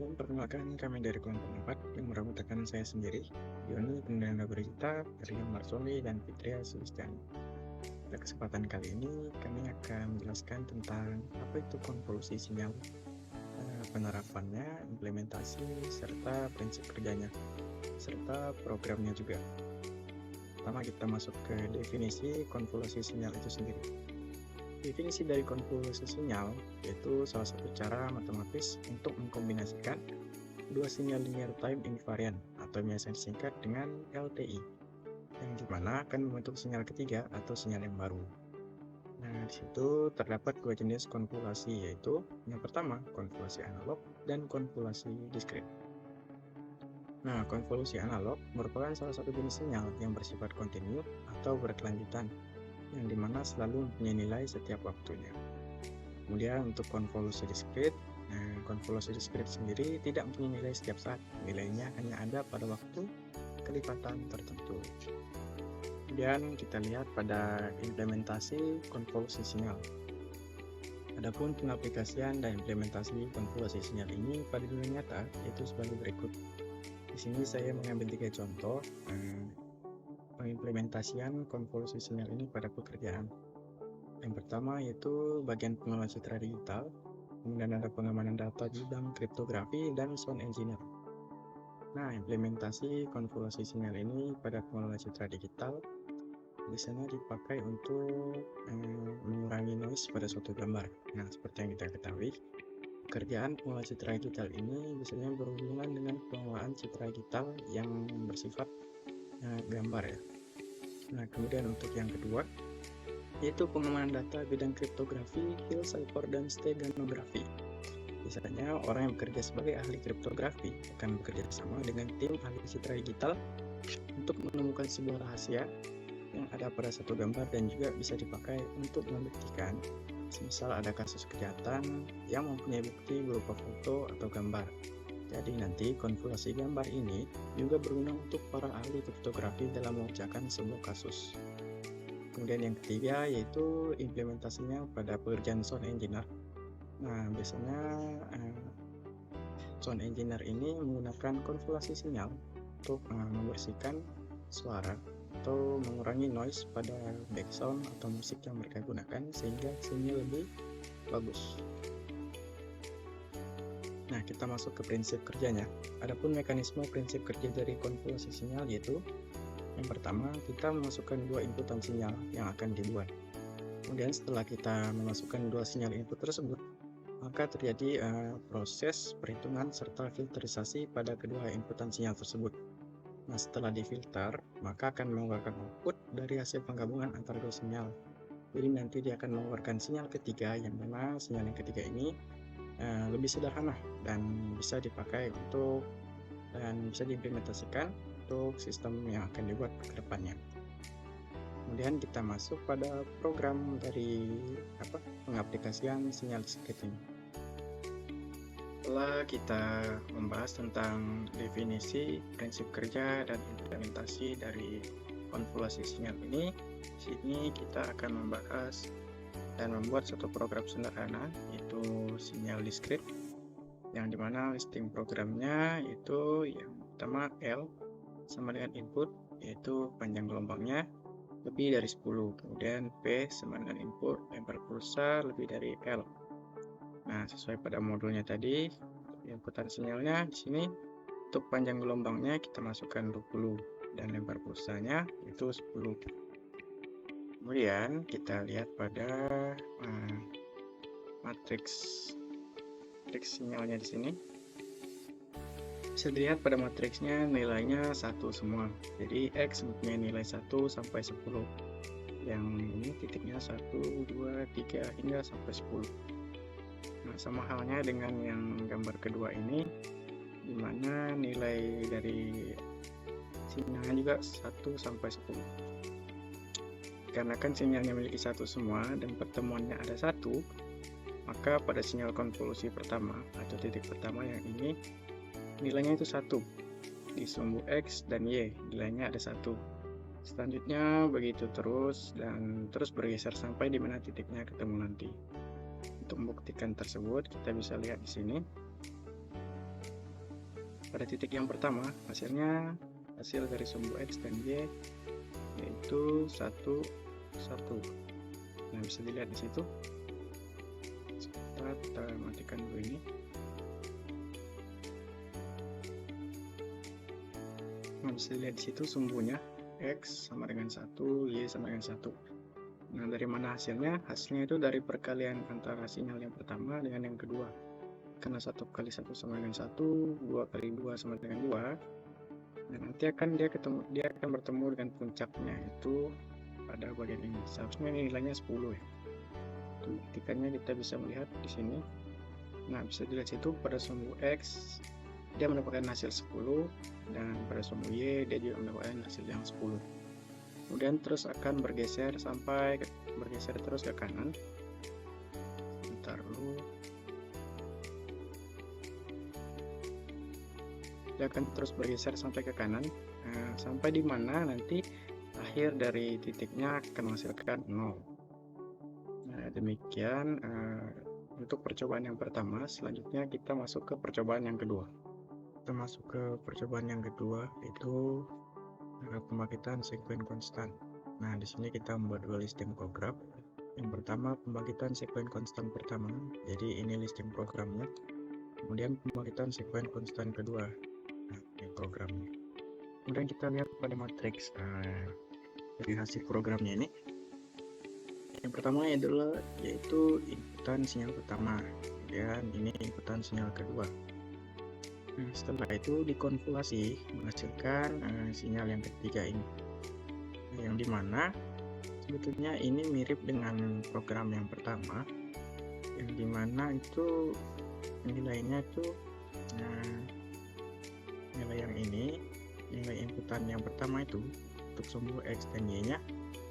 Salam, perkenalkan kami dari kelompok 4 yang merupakan saya sendiri, Yoni Pendana Berita, Rio Marsoli, dan Fitria Sulistiani. Pada kesempatan kali ini, kami akan menjelaskan tentang apa itu konvolusi sinyal, penerapannya, implementasi, serta prinsip kerjanya, serta programnya juga. Pertama kita masuk ke definisi konvolusi sinyal itu sendiri. Definisi dari konvolusi sinyal yaitu salah satu cara matematis untuk mengkombinasikan dua sinyal linear time invariant atau biasa disingkat dengan LTI, yang dimana akan membentuk sinyal ketiga atau sinyal yang baru. Nah, di situ terdapat dua jenis konvolusi, yaitu yang pertama konvolusi analog dan konvolusi diskrit. Nah, konvolusi analog merupakan salah satu jenis sinyal yang bersifat kontinu atau berkelanjutan, yang dimana selalu mempunyai nilai setiap waktunya. Kemudian untuk konvolusi diskrit, konvolusi diskrit sendiri tidak mempunyai nilai setiap saat, nilainya hanya ada pada waktu kelipatan tertentu. Kemudian kita lihat pada implementasi konvolusi sinyal. Adapun pengaplikasian dan implementasi konvolusi sinyal ini pada dunia nyata yaitu sebagai berikut. Di sini saya mengambil 3 contoh pengimplementasian konvolusi sinyal ini pada pekerjaan. Yang pertama yaitu bagian pengelola citra digital, kemudian ada pengamanan data di bidang kriptografi dan sound engineer. Nah, implementasi konvolusi sinyal ini pada pengelola citra digital biasanya dipakai untuk mengurangi noise pada suatu gambar. Nah, seperti yang kita ketahui, pekerjaan pengelola citra digital ini biasanya berhubungan dengan pengelolaan citra digital yang bersifat gambar ya. Nah, kemudian untuk yang kedua yaitu pengamanan data bidang kriptografi, file cipher, dan steganografi. Biasanya orang yang bekerja sebagai ahli kriptografi akan bekerja sama dengan tim ahli citra digital untuk menemukan sebuah rahasia yang ada pada satu gambar dan juga bisa dipakai untuk membuktikan semisal ada kasus kejahatan yang mempunyai bukti berupa foto atau gambar. Jadi nanti konvolusi gambar ini juga berguna untuk para ahli kriptografi dalam mengerjakan sebuah kasus. Kemudian yang ketiga yaitu implementasinya pada pekerjaan sound engineer. Nah, biasanya sound engineer ini menggunakan konvolusi sinyal untuk membersihkan suara atau mengurangi noise pada background atau musik yang mereka gunakan sehingga sinyal lebih bagus. Nah, kita masuk ke prinsip kerjanya. Adapun mekanisme prinsip kerja dari konvolusi sinyal yaitu yang pertama, kita memasukkan dua inputan sinyal yang akan dibuat. Kemudian setelah kita memasukkan dua sinyal input tersebut, maka terjadi proses perhitungan serta filterisasi pada kedua inputan sinyal tersebut. Nah, setelah difilter, maka akan mengeluarkan output dari hasil penggabungan antara dua sinyal. Jadi nanti dia akan mengeluarkan sinyal ketiga, yang mana sinyal yang ketiga ini lebih sederhana dan bisa dipakai untuk dan bisa diimplementasikan untuk sistem yang akan dibuat ke depannya. Kemudian kita masuk pada program dari pengaplikasian sinyal diskrit ini. Setelah kita membahas tentang definisi, prinsip kerja, dan implementasi dari konvolusi sinyal ini, di sini kita akan membahas dan membuat satu program sederhana yaitu sinyal diskrit, yang dimana listing programnya itu yang pertama L sama dengan input yaitu panjang gelombangnya lebih dari 10, kemudian P sama dengan input lebar pulsa lebih dari L. Nah, sesuai pada modulnya tadi, inputan sinyalnya di sini untuk panjang gelombangnya kita masukkan 20 dan lebar pulsanya itu 10. Kemudian kita lihat pada matriks sinyalnya di sini. Bisa dilihat pada matriksnya nilainya 1 semua. Jadi X mempunyai nilai 1 sampai 10. Yang ini titiknya 1, 2, 3 hingga sampai 10. Nah, sama halnya dengan yang gambar kedua ini, di mana nilai dari sinyalnya juga 1 sampai 10. Karena kan sinyalnya memiliki 1 semua dan pertemuannya ada 1, maka pada sinyal konvolusi pertama atau titik pertama yang ini nilainya itu 1 di sumbu X dan Y, nilainya ada 1. Selanjutnya begitu terus dan terus bergeser sampai di mana titiknya ketemu nanti. Untuk membuktikan tersebut kita bisa lihat di sini. pada titik yang pertama hasilnya hasil dari sumbu X dan Y yaitu 1, 1. Nah, bisa dilihat di situ. Kita matikan dulu ini. Nah, bisa dilihat di situ sumbunya X sama dengan 1, Y sama dengan 1. Nah, dari mana hasilnya? Hasilnya itu dari perkalian antara sinyal yang pertama dengan yang kedua. Karena 1 kali 1 sama dengan 1, 2 kali 2 sama dengan 2. Dan nanti dia akan bertemu dengan puncaknya itu pada bagian ini. Seharusnya ini nilainya 10 ya. Ketikanya kita bisa melihat di sini. Nah, bisa dilihat situ pada sumbu X dia mendapatkan hasil 10 dan pada sumbu Y dia juga mendapatkan hasil yang 10. Kemudian terus akan bergeser terus ke kanan. Bentar dulu. Dia akan terus bergeser sampai ke kanan, sampai di mana nanti akhir dari titiknya akan menghasilkan 0. Nah, demikian untuk percobaan yang pertama. Selanjutnya kita masuk ke percobaan yang kedua. Kita masuk ke percobaan yang kedua, yaitu pembangkitan sekuen konstan. Nah, di sini kita membuat dua listing program. Yang pertama pembangkitan sekuen konstan pertama, jadi ini listing programnya. Kemudian pembangkitan sekuen konstan kedua, nah, ini programnya. Kemudian kita lihat pada matriks dari hasil programnya ini. Yang pertama adalah yaitu inputan sinyal pertama, kemudian ini inputan sinyal kedua. Nah, setelah itu dikonvolasi menghasilkan sinyal yang ketiga ini, yang dimana sebetulnya ini mirip dengan program yang pertama, yang dimana itu nilainya itu nilai yang ini, nilai inputan yang pertama itu untuk sumbu X dan Y nya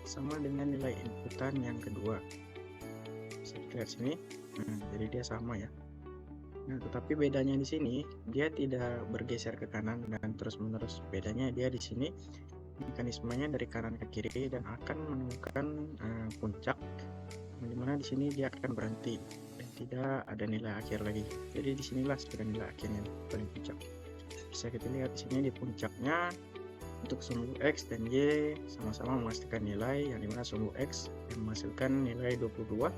sama dengan nilai inputan yang kedua. Bisa lihat sini, jadi dia sama ya. Nah, tetapi bedanya di sini dia tidak bergeser ke kanan dan terus-menerus. Bedanya dia di sini mekanismenya dari kanan ke kiri dan akan menemukan puncak, dimana di sini dia akan berhenti dan tidak ada nilai akhir lagi. Jadi disinilah sebenarnya nilai akhirnya paling puncak. Bisa kita lihat di sini di puncaknya untuk sumbu X dan Y sama-sama menghasilkan nilai, yang dimana sumbu X yang menghasilkan nilai 22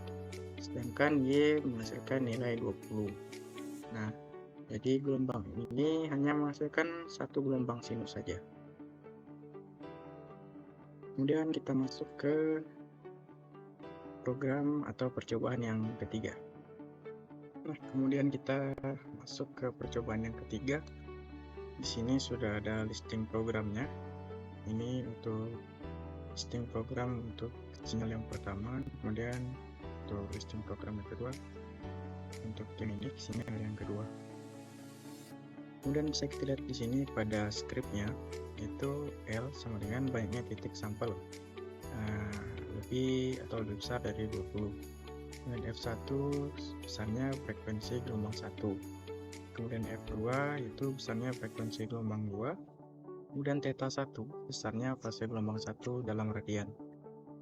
sedangkan Y menghasilkan nilai 20. Nah, jadi gelombang ini hanya menghasilkan satu gelombang sinus saja. Kemudian kita masuk ke program atau percobaan yang ketiga. Nah, kemudian kita masuk ke percobaan yang ketiga. Di sini sudah ada listing programnya. Ini untuk listing program untuk sinyal yang pertama, kemudian untuk listing program yang kedua. Untuk yang ini sini ada yang kedua. Kemudian bisa kita lihat di sini pada scriptnya itu L sama dengan banyaknya titik sampel lebih besar dari 20. Kemudian F1 besarnya frekuensi gelombang 1. Kemudian F2 itu besarnya frekuensi gelombang 2. Kemudian theta 1 besarnya fase gelombang 1 dalam radian.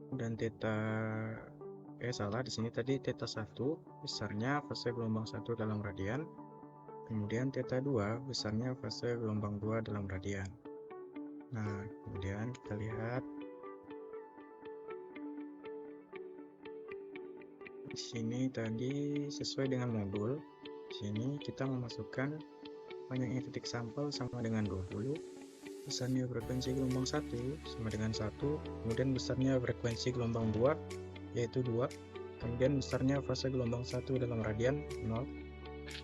Kemudian di sini tadi theta 1 besarnya fase gelombang 1 dalam radian. Kemudian theta 2 besarnya fase gelombang 2 dalam radian. Nah, kemudian kita lihat di sini tadi sesuai dengan modul. Di sini kita memasukkan banyaknya titik sampel sama dengan 20. Besarnya frekuensi gelombang 1 sama dengan 1. Kemudian besarnya frekuensi gelombang 2 yaitu 2, kemudian besarnya fase gelombang 1 dalam radian 0,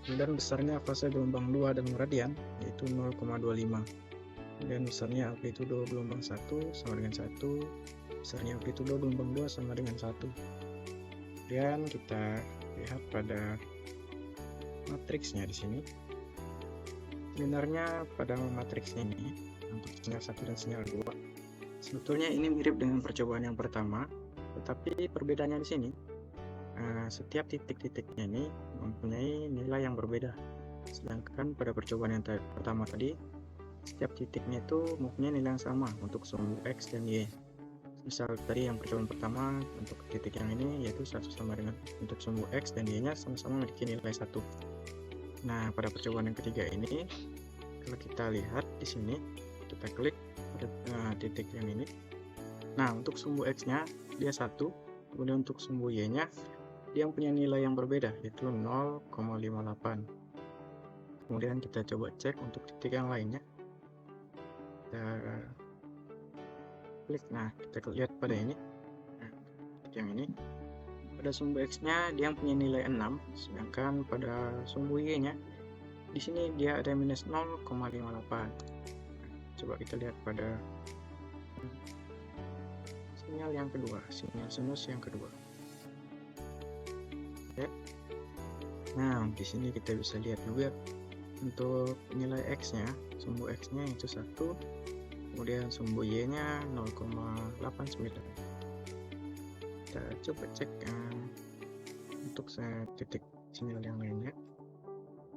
kemudian besarnya fase gelombang 2 dalam radian yaitu 0,25, kemudian besarnya amplitudo gelombang 1 sama dengan 1, besarnya amplitudo gelombang 2 sama dengan 1. Kemudian kita lihat pada matriksnya di sini. Sebenarnya pada matriksnya ini untuk sinyal 1 dan sinyal 2 sebetulnya ini mirip dengan percobaan yang pertama. Tetapi perbedaannya di sini, setiap titik-titiknya ini mempunyai nilai yang berbeda. Sedangkan pada percobaan yang pertama tadi, setiap titiknya itu mempunyai nilai yang sama untuk sumbu X dan Y. Misal tadi yang percobaan pertama untuk titik yang ini yaitu 1 sama dengan untuk sumbu X dan Y nya sama-sama memiliki nilai 1. Nah, pada percobaan yang ketiga ini Kalau kita lihat di sini, kita klik titik yang ini. Nah, untuk sumbu X-nya dia 1, kemudian untuk sumbu Y-nya dia punya nilai yang berbeda, yaitu 0,58. Kemudian kita coba cek untuk titik yang lainnya. Kita klik, nah kita lihat pada ini, titik yang ini. Pada sumbu X-nya dia punya nilai 6, sedangkan pada sumbu Y-nya di sini dia ada minus 0,58. Coba kita lihat pada sinyal yang kedua, sinyal sinus yang kedua. Oke. Nah, di sini kita bisa lihat juga untuk nilai X-nya, sumbu X-nya itu 1, kemudian sumbu Y-nya 0,89. Kita coba cek untuk titik sinyal yang lainnya,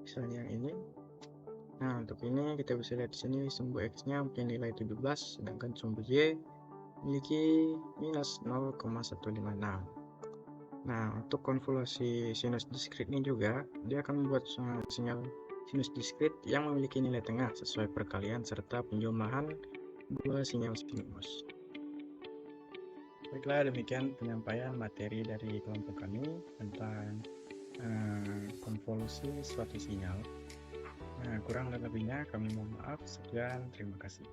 misalnya yang ini. Nah, untuk ini kita bisa lihat di sini sumbu X-nya punya nilai 17, sedangkan sumbu Y memiliki minus 0,156. Nah, untuk konvolusi sinus diskrit ini juga dia akan membuat sinyal sinus diskrit yang memiliki nilai tengah sesuai perkalian serta penjumlahan dua sinyal sinus. Baiklah, demikian penyampaian materi dari kelompok kami tentang konvolusi suatu sinyal. Kurang dan lebihnya kami mohon maaf. Sekian, terima kasih.